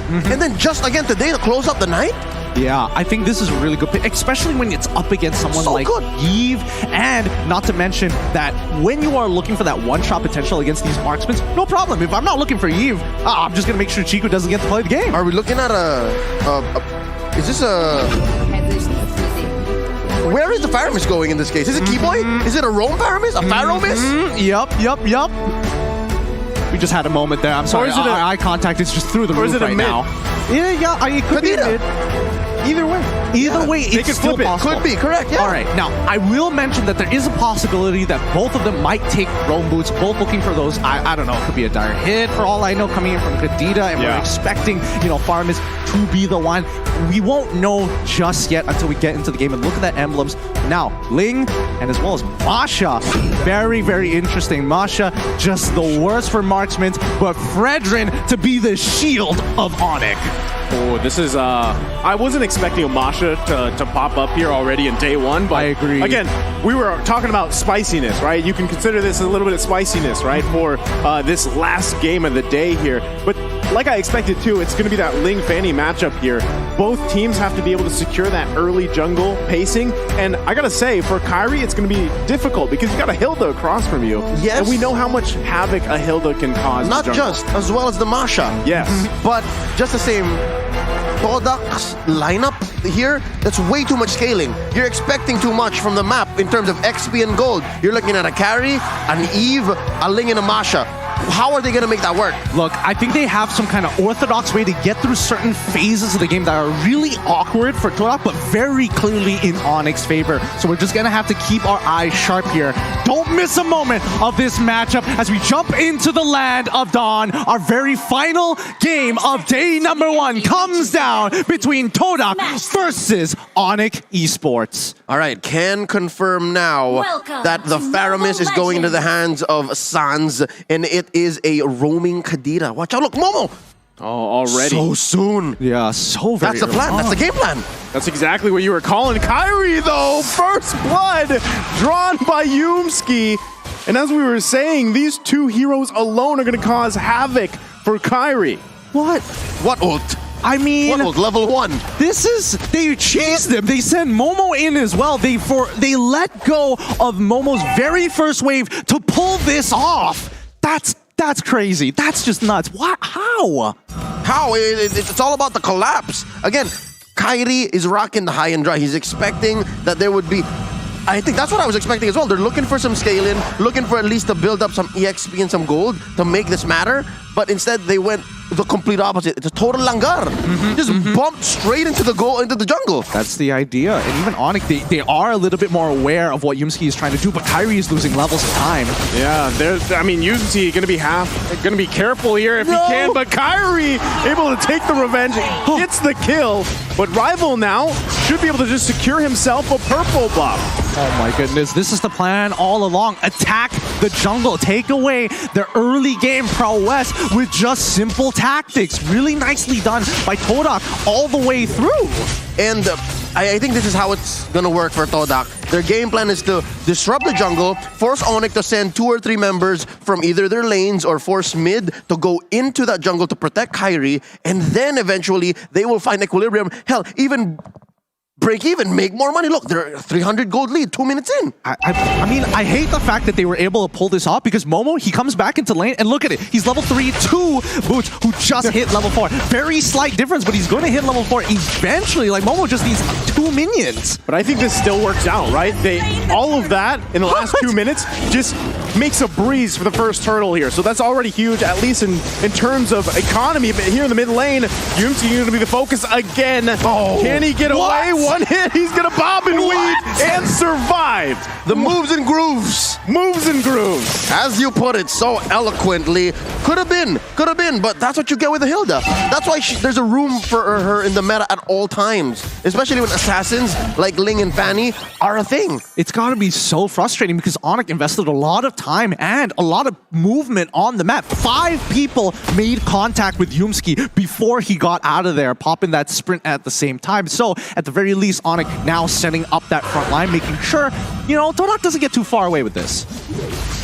And then just again today to close up the night? Yeah, I think this is a really good pick, especially when it's up against someone So like good. Yves, and not to mention that when you are looking for that one-shot potential against these marksmen, no problem. If I'm not looking for Yves, I'm just going to make sure Chico doesn't get to play the game. Are we looking at is this a... Where is the Faramis going in this case? Is it Keyboy? Is it a Rome Faramis? A Faramis? Yup. We just had a moment there. I'm sorry. is it a- Eye contact is just through the Or roof is it a right mid? now. Yeah, it could be a Kadira. mid. Either way. Either way, they it's could still flip it. possible. Could be, correct, yeah. All right, now, I will mention that there is a possibility that both of them might take Rome boots, both looking for those, I don't know, it could be a dire hit for all I know, coming in from Kadida, and we're Yeah. expecting, Faramis to be the one. We won't know just yet until we get into the game and look at the emblems. Now, Ling, and as well as Masha. Very, very interesting. Masha, just the worst for marksmen, but Fredrin to be the shield of ONIC. Oh, this is, I wasn't expecting a Masha to pop up here already in day one, but I agree. Again, we were talking about spiciness, right? You can consider this a little bit of spiciness, right, for this last game of the day here. But like I expected too, it's going to be that Ling Fanny matchup here. Both teams have to be able to secure that early jungle pacing, and I gotta say, for Kyrie, it's going to be difficult because you got a Hilda across from you. Yes. And we know how much havoc a Hilda can cause. in Not the jungle. just, as well as the Masha. Yes. But just the same, TODAK's lineup here, that's way too much scaling. You're expecting too much from the map in terms of XP and gold. You're looking at a carry, an Eve, a Ling, and a Masha. How are they going to make that work? Look, I think they have some kind of orthodox way to get through certain phases of the game that are really awkward for TODAK, but very clearly in ONIC's favor. So we're just going to have to keep our eyes sharp here. Don't miss a moment of this matchup as we jump into the land of Dawn. Our very final game of day number 1 comes down between TODAK versus ONIC Esports. All right, can confirm now Welcome that the to Faramis Mobile is going into the Legends. hands of Sans, and it is a roaming Kadira. Watch out, look, Momo! Oh, already. So soon. Yeah, so very That's the plan, that's the game plan. That's exactly what you were calling. Kyrie, though, first blood drawn by Yumski. And as we were saying, these two heroes alone are going to cause havoc for Kyrie. What? What ult? I mean, What ult? Level 1. this is, they cheesed them. They sent Momo in as well. They let go of Momo's very first wave to pull this off. That's crazy. That's just nuts. What? How? How? It's all about the collapse. Again, Kyrie is rocking the high and dry. He's expecting that there would be... I think that's what I was expecting as well. They're looking for some scaling, looking for at least to build up some EXP and some gold to make this matter. But instead, they went the complete opposite. It's a total langar. Just bumped straight into the jungle. That's the idea. And even ONIC, they are a little bit more aware of what Yumski is trying to do, but Kyrie is losing levels of time. Yeah, Yumski going to be careful here if he can, but Kyrie able to take the revenge, gets the kill. But Rival now should be able to just secure himself a purple buff. Oh my goodness, this is the plan all along. Attack the jungle, take away the early game prowess with just simple tactics. Really nicely done by TODAK all the way through. And I think this is how it's going to work for TODAK. Their game plan is to disrupt the jungle, force ONIC to send 2 or 3 members from either their lanes or force mid to go into that jungle to protect Kyrie, and then eventually they will find equilibrium. Hell, even break even, make more money. Look, they're a 300 gold lead 2 minutes in. I mean, I hate the fact that they were able to pull this off because Momo, he comes back into lane and look at it. He's level 3, 2 Boots who just hit level 4. Very slight difference, but he's going to hit level 4 eventually. Like, Momo just needs 2 minions. But I think this still works out, right? All of that in the last 2 minutes just makes a breeze for the first turtle here. So that's already huge, at least in terms of economy. But here in the mid lane, Yumski going to be the focus again. Oh, can he get away? One hit, he's going to bob and weave and survive. The moves and grooves. Moves and grooves. As you put it so eloquently, could have been, but that's what you get with the Hilda. That's why there's a room for her in the meta at all times, especially when assassins like Ling and Fanny are a thing. It's got to be so frustrating because ONIC invested a lot of time and a lot of movement on the map. 5 people made contact with Yumski before he got out of there, popping that sprint at the same time. So at the very least, ONIC now setting up that front line, making sure, TODAK doesn't get too far away with this.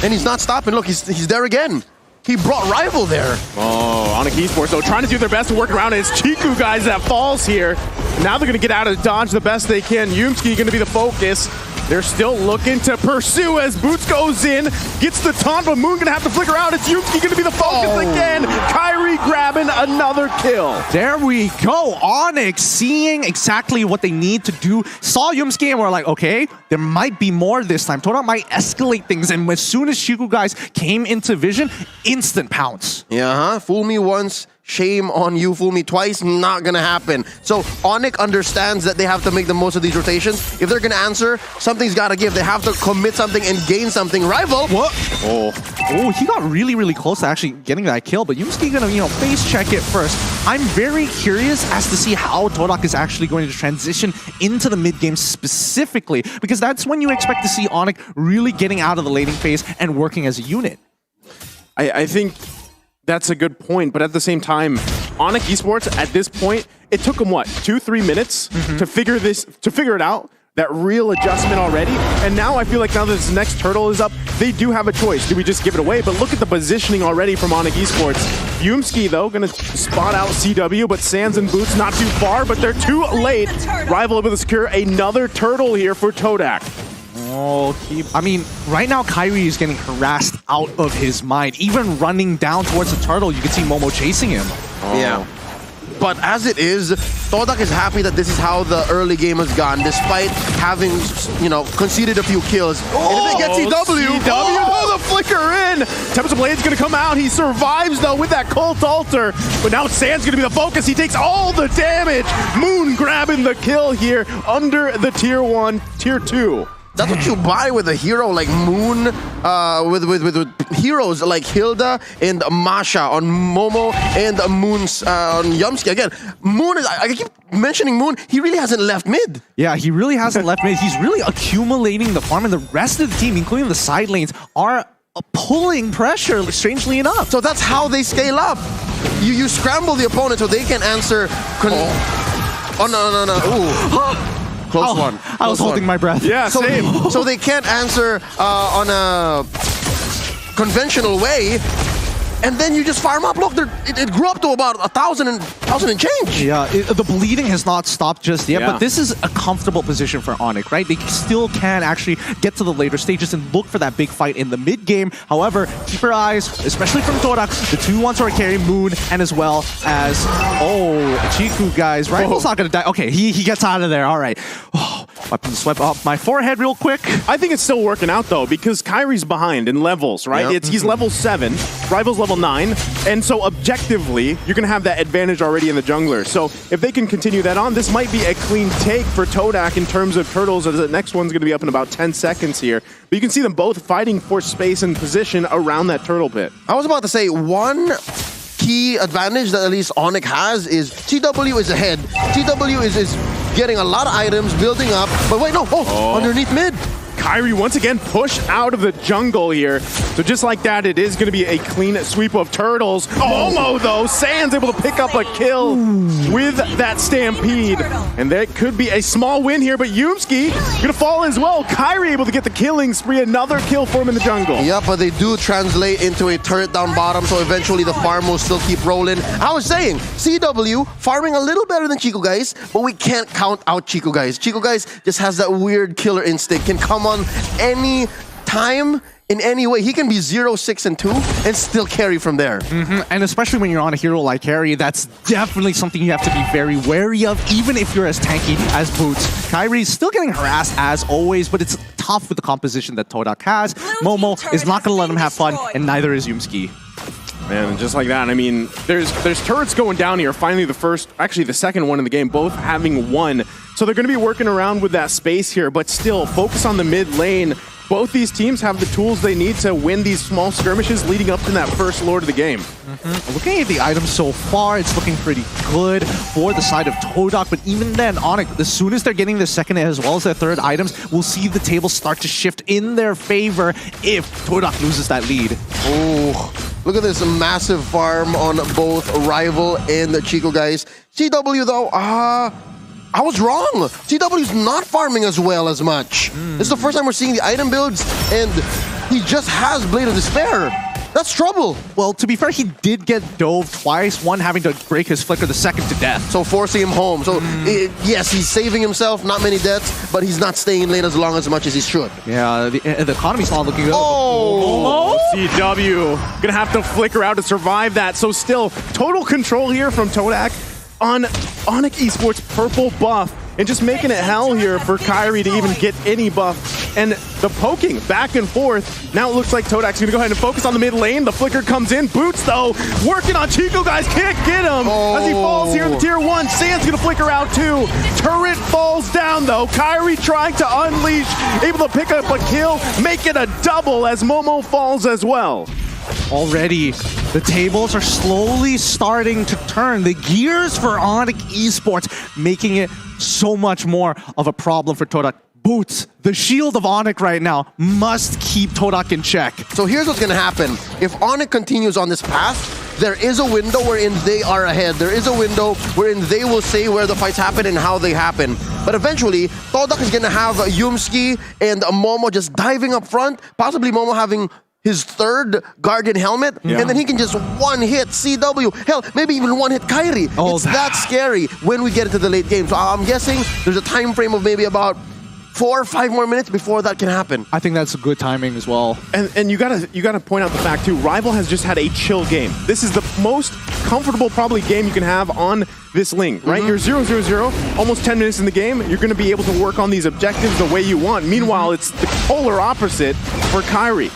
And he's not stopping. Look, he's there again. he brought Rival there. Oh, ONIC ESPORT, though, trying to do their best to work around it. It's Chiku, guys, that falls here. Now they're going to get out of dodge the best they can. Yumski going to be the focus. They're still looking to pursue as Boots goes in, gets the taunt, but Moon going to have to flicker out. It's Yumski going to be the focus again. Kyrie grabbing another kill. There we go. ONIC seeing exactly what they need to do. Saw Yumski and we're like, okay, there might be more this time. TODAK might escalate things. And as soon as Chiku guys came into vision, instant pounce. Yeah, fool me once, shame on you. Fool me twice, not gonna happen. So ONIC understands that they have to make the most of these rotations. If they're gonna answer, something's gotta give. They have to commit something and gain something. Rival. What? Oh, he got really, really close to actually getting that kill, but Yumski gonna, face check it first. I'm very curious as to see how TODAK is actually going to transition into the mid game specifically, because that's when you expect to see ONIC really getting out of the laning phase and working as a unit. I think that's a good point, but at the same time, ONIC ESPORTS at this point, it took them what, 2-3 minutes to figure it out. That real adjustment already, and now I feel like now that this next turtle is up, they do have a choice. Do we just give it away? But look at the positioning already from ONIC ESPORTS. Yumski though gonna spot out CW, but Sands and Boots not too far, but they're too late. Rival able to secure another turtle here for TODAK. I mean, right now Kyrie is getting harassed out of his mind. Even running down towards the turtle, you can see Momo chasing him. Yeah. But as it is, TODAK is happy that this is how the early game has gone, despite having, conceded a few kills. And if they get CW, the flicker in! Tempest Blade's gonna come out. He survives though with that Cult Altar, but now Sand's gonna be the focus. He takes all the damage. Moon grabbing the kill here under the tier 1, tier 2. That's what you buy with a hero like Moon, with heroes like Hilda and Masha on Momo and Moon's on Yumski. Again, Moon is, I keep mentioning Moon, he really hasn't left mid. Yeah, he really hasn't left mid. He's really accumulating the farm, and the rest of the team, including the side lanes, are pulling pressure, strangely enough. So that's how they scale up. You scramble the opponent so they can answer. Oh, no. Ooh. Close one. I was holding my breath. Yeah, same. So they can't answer on a conventional way, and then you just farm up. Look, it grew up to about 1,000 and change. Yeah, the bleeding has not stopped just yet, but this is a comfortable position for ONIC, right? They still can actually get to the later stages and look for that big fight in the mid game. However, keep your eyes, especially from TODAK, the two ones are carry Moon, and as well as, Chiku, guys. Rival's not gonna die. Okay, he gets out of there. All right. Weapon swept up my forehead real quick. I think it's still working out though, because Kyrie's behind in levels, right? Yep. He's level 7, Rival's level 9, and so objectively, you're gonna have that advantage already in the jungler. So if they can continue that on, this might be a clean take for TODAK in terms of turtles, as the next one's gonna be up in about 10 seconds here. But you can see them both fighting for space and position around that turtle pit. I was about to say, one key advantage that at least ONIC has is TW is ahead. TW is getting a lot of items, building up, but wait, no, underneath mid. Kyrie once again pushed out of the jungle here. So just like that, it is going to be a clean sweep of turtles. Momo, though, Sands able to pick up a kill with that Stampede. And that could be a small win here, but Yumski going to fall as well. Kyrie able to get the killing spree, another kill for him in the jungle. Yeah, but they do translate into a turret down bottom, so eventually the farm will still keep rolling. I was saying, CW farming a little better than Chico Guys, but we can't count out Chico Guys. Chico Guys just has that weird killer instinct, can come on any time, in any way. He can be 0, 6, and 2 and still carry from there. And especially when you're on a hero like Carry, that's definitely something you have to be very wary of, even if you're as tanky as Boots. Kyrie's still getting harassed as always, but it's tough with the composition that TODAK has. Momo is not going to let him have fun, and neither is Yumski. Man, and just like that, I mean, there's turrets going down here. Finally, the second one in the game, both having one. So they're going to be working around with that space here, but still focus on the mid lane. Both these teams have the tools they need to win these small skirmishes leading up to that first Lord of the game. Looking at the items so far, it's looking pretty good for the side of TODAK, but even then, ONIC, as soon as they're getting their second as well as their third items, we'll see the table start to shift in their favor if TODAK loses that lead. Oh, look at this massive farm on both Rival and the Chico Guys. CW though, I was wrong. CW's not farming as well as much. This is the first time we're seeing the item builds, and he just has Blade of Despair. That's trouble. Well, to be fair, he did get dove twice, one having to break his flicker, the second to death. So forcing him home. So yes, he's saving himself, not many deaths, but he's not staying in lane as long as much as he should. Yeah, the economy's not looking good. Oh! CW gonna have to flicker out to survive that. So still, total control here from TODAK on ONIC Esports purple buff. And just making it hell here for Kyrie to even get any buff. And the poking back and forth. Now it looks like Todak's going to go ahead and focus on the mid lane. The flicker comes in. Boots, though, working on Chico, guys. Can't get him as he falls here in the tier 1. Sand's going to flicker out, too. Turret falls down, though. Kyrie trying to unleash. Able to pick up a kill. Make it a double as Momo falls as well. Already, the tables are slowly starting to turn. The gears for ONIC Esports, making it so much more of a problem for TODAK. Boots, the shield of ONIC right now, must keep TODAK in check. So here's what's going to happen. If ONIC continues on this path, there is a window wherein they are ahead. There is a window wherein they will say where the fights happen and how they happen. But eventually, TODAK is going to have Yumski and Momo just diving up front, possibly Momo having his third Guardian helmet, and then he can just one-hit CW. Hell, maybe even one-hit Kyrie. It's that scary when we get into the late game. So I'm guessing there's a time frame of maybe about 4 or 5 more minutes before that can happen. I think that's good timing as well. And you gotta point out the fact too, Rival has just had a chill game. This is the most comfortable probably game you can have on this link, right? You're 0-0-0, almost 10 minutes in the game. You're gonna be able to work on these objectives the way you want. Meanwhile, it's the polar opposite for Kyrie.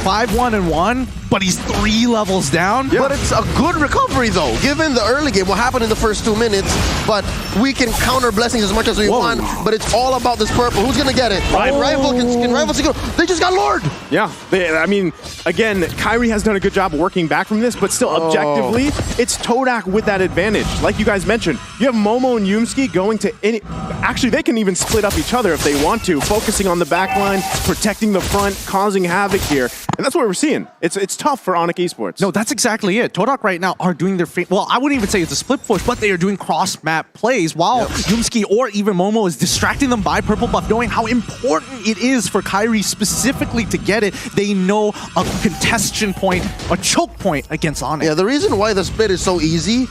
5-1-1, but he's 3 levels down. But it's a good recovery, though, given the early game, what happened in the first 2 minutes. But we can counter blessings as much as we want, but it's all about this purple. Who's going to get it? Rival can Rival secure. They just got lured. Yeah, I mean, again, Kyrie has done a good job working back from this, but still, objectively, it's TODAK with that advantage. Like you guys mentioned, you have Momo and Yumski going to any... Actually, they can even split up each other if they want to, focusing on the back line, protecting the front, causing havoc here. And that's what we're seeing. It's tough for ONIC Esports. No, that's exactly it. TODAK right now are doing their... Well, I wouldn't even say it's a split push, but they are doing cross-map plays while Yumski or even Momo is distracting them by purple buff, knowing how important it is for Kyrie specifically to get it. They know a contestation point, a choke point against ONIC. Yeah, the reason why the split is so easy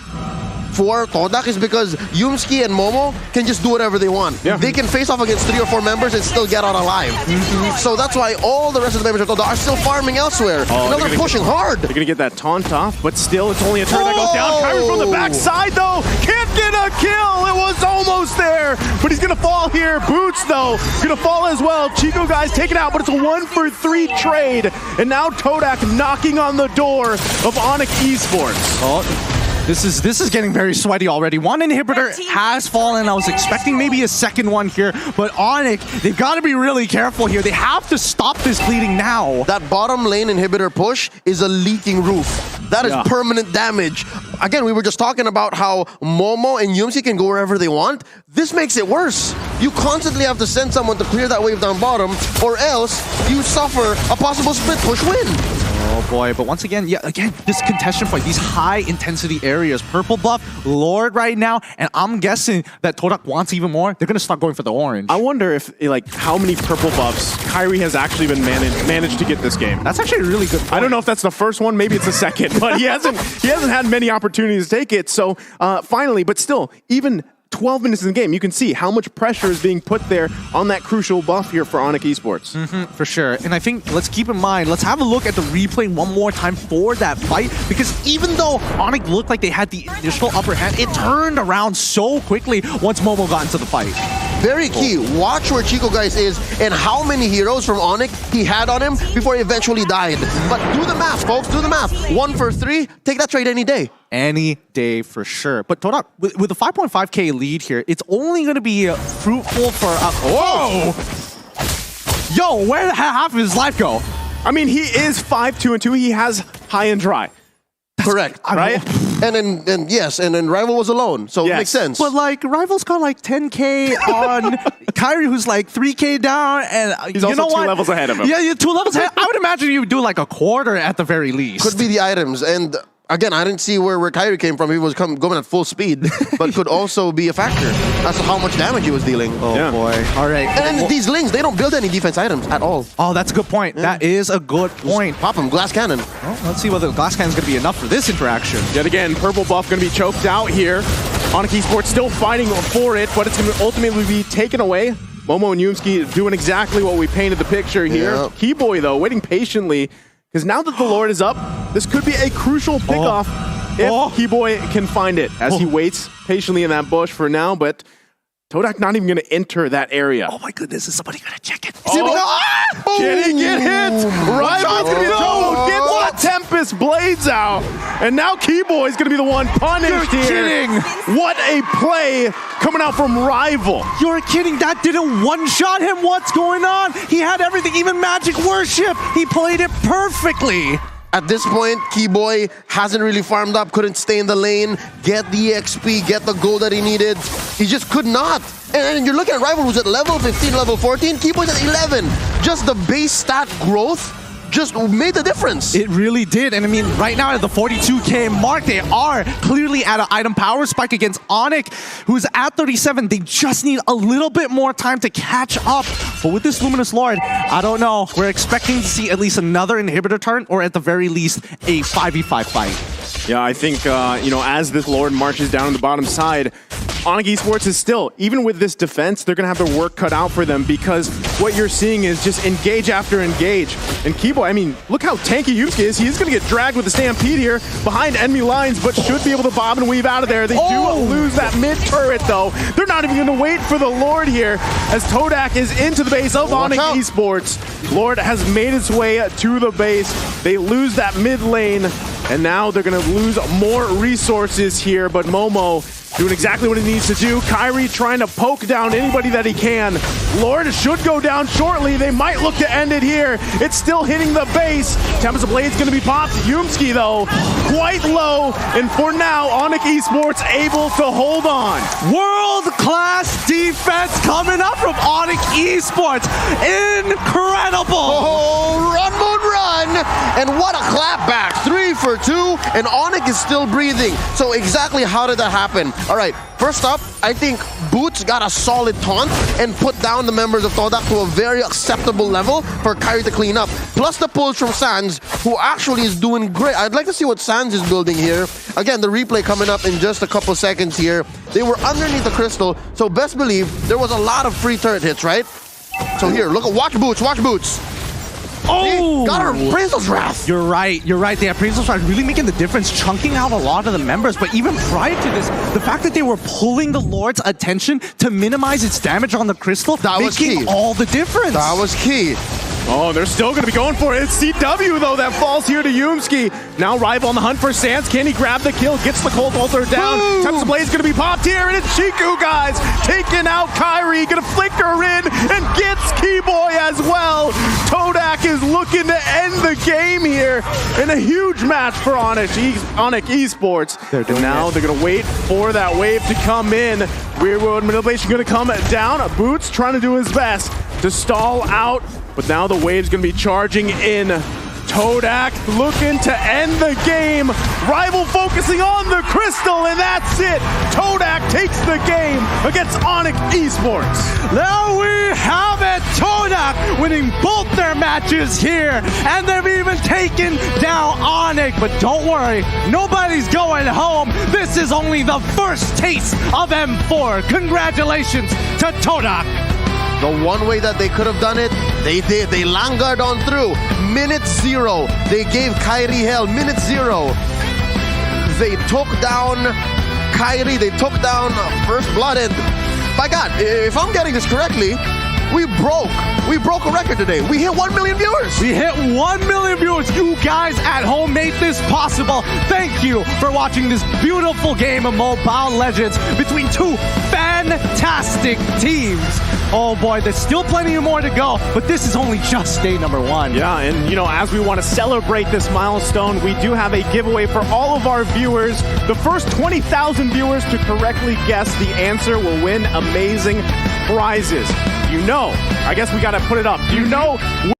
for TODAK is because Yumski and Momo can just do whatever they want. They can face off against 3 or 4 members and still get out alive. So that's why all the rest of the members of TODAK are still farming elsewhere. They're pushing hard. They're going to get that taunt off, but still, it's only a turn that goes down. Kyrie from the backside, though, can't get a kill. It was almost there, but he's going to fall here. Boots, though, going to fall as well. Chico, guys, take it out, but it's a 1-for-3 trade. And now TODAK knocking on the door of ONIC Esports. This is getting very sweaty already. One inhibitor has fallen. I was expecting maybe a second one here, but ONIC, they've got to be really careful here. They have to stop this bleeding now. That bottom lane inhibitor push is a leaking roof. That is permanent damage. Again, we were just talking about how Momo and Yumsi can go wherever they want. This makes it worse. You constantly have to send someone to clear that wave down bottom, or else you suffer a possible split push win. Oh boy, but once again, this contestation fight, these high intensity areas, purple buff, Lord right now, and I'm guessing that TODAK wants even more. They're gonna start going for the orange. I wonder if, like, how many purple buffs Kyrie has actually been managed to get this game. That's actually a really good point. I don't know if that's the first one, maybe it's the second, but he hasn't had many opportunities to take it. So finally, but still, even 12 minutes in the game, you can see how much pressure is being put there on that crucial buff here for ONIC Esports. For sure. And I think, let's keep in mind, let's have a look at the replay one more time for that fight, because even though ONIC looked like they had the initial upper hand, it turned around so quickly once Momo got into the fight. Very key. Watch where Chico guys is and how many heroes from ONIC he had on him before he eventually died. But do the math, folks. Do the math. 1-for-3. Take that trade any day. Any day for sure. But TODAK, with a 5.5k lead here, it's only going to be fruitful for... Whoa! Yo, where did half of his life go? I mean, he is 5-2-2. He has high and dry. Correct, right? And then Rival was alone, so it makes sense. But like, Rival's got like 10k on Kyrie, who's like 3k down, and he's also 2 levels ahead of him. Yeah, 2 levels ahead. I would imagine you would do like a quarter at the very least. Could be the items, and Again, I didn't see where Kairi came from. He was going at full speed, but could also be a factor as to how much damage he was dealing. Oh boy. All right. And then these Lings, they don't build any defense items at all. Oh, that's a good point. That is a good point. Pop him, glass cannon. Well, let's see whether the glass cannon is going to be enough for this interaction. Yet again, purple buff going to be choked out here. ONIC ESPORT still fighting for it, but it's going to ultimately be taken away. Momo and Yumski doing exactly what we painted the picture here. Yeah. Keyboy, though, waiting patiently, because now that the Lord is up, this could be a crucial pickoff if Keyboy can find it, as he waits patiently in that bush for now, but TODAK not even going to enter that area. Oh my goodness, is somebody going to check it? Can he get hit? Rival's going to be told. Get the Tempest Blades out. And now Keyboy is going to be the one punished You're here. kidding. What a play coming out from Rival. You're kidding. That didn't one-shot him. What's going on? He had everything, even Magic Worship. He played it perfectly. At this point, Keyboy hasn't really farmed up, couldn't stay in the lane, get the XP, get the gold that he needed. He just could not. And you're looking at Rival who's at level 15, level 14. Keyboy's at 11. Just the base stat growth just made the difference. It really did. And I mean, right now at the 42K mark, they are clearly at an item power spike against ONIC, who's at 37. They just need a little bit more time to catch up. But with this Luminous Lord, I don't know. We're expecting to see at least another inhibitor turn, or at the very least, a 5v5 fight. Yeah, I think, you know, as this Lord marches down on the bottom side, ONIC ESPORTS is still, even with this defense, they're going to have their work cut out for them, because what you're seeing is just engage after engage. And Keyboy, I mean, look how tanky Yumski is. He's going to get dragged with the Stampede here behind enemy lines, but should be able to bob and weave out of there. They do lose that mid-turret, though. They're not even going to wait for the Lord here, as TODAK is into the base of ONIC ESPORTS. Lord has made its way to the base. They lose that mid lane, and now they're going to lose more resources here, but Momo doing exactly what he needs to do. Kairi trying to poke down anybody that he can. Lord should go down shortly. They might look to end it here. It's still hitting the base. Tempest Blade's going to be popped. Yumski, though, quite low. And for now, ONIC ESPORTS able to hold on. World-class defense coming up from ONIC ESPORTS. Incredible. Oh, run, Moon, run! And what a clapback. 3 for 2, and ONIC is still breathing. So exactly how did that happen? All right, first up, I think Boots got a solid taunt and put down the members of TODAK to a very acceptable level for Kairi to clean up. Plus the pulls from Sans, who actually is doing great. I'd like to see what Sans is building here. Again, the replay coming up in just a couple seconds here. They were underneath the crystal, so best believe there was a lot of free turret hits, right? So here, look at, watch Boots, watch Boots. Oh! Got her Appraisal's Wrath. You're right. The Appraisal's Wrath really making the difference, chunking out a lot of the members. But even prior to this, the fact that they were pulling the Lord's attention to minimize its damage on the crystal, that was making key. all the difference. That was key. Oh, they're still going to be going for it. It's CW, though, that falls here to Yumski. Now Rival on the hunt for Sans. Can he grab the kill? Gets the Cold Altar down. Tempest Blade's going to be popped here, and it's Shiku, guys. Taking out Kairi. Going to flicker in and gets Keyboy as well. TODAK is looking to end the game here in a huge match for ONIC ESPORTS. And now they're going to wait for that wave to come in. Rear world manipulation going to come down. Boots trying to do his best to stall out. But now the wave's going to be charging in. TODAK looking to end the game. Rival focusing on the crystal, and that's it. TODAK takes the game against ONIC ESPORTS. There we have it. TODAK winning both their matches here, and they've even taken down ONIC. But don't worry, nobody's going home. This is only the first taste of M4. Congratulations to TODAK. The one way that they could have done it, they did. They langured on through. Minute 0. They gave Kairi hell. Minute 0. They took down Kairi. They took down First Blood. And my God, if I'm getting this correctly, we broke a record today. We hit 1 million viewers. We hit 1 million viewers. You guys at home made this possible. Thank you for watching this beautiful game of Mobile Legends between two fantastic teams. Oh boy, there's still plenty more to go, but this is only just day number 1. Yeah, and you know, as we want to celebrate this milestone, we do have a giveaway for all of our viewers. The first 20,000 viewers to correctly guess the answer will win amazing prizes. You know, I guess we got to put it up. Do you know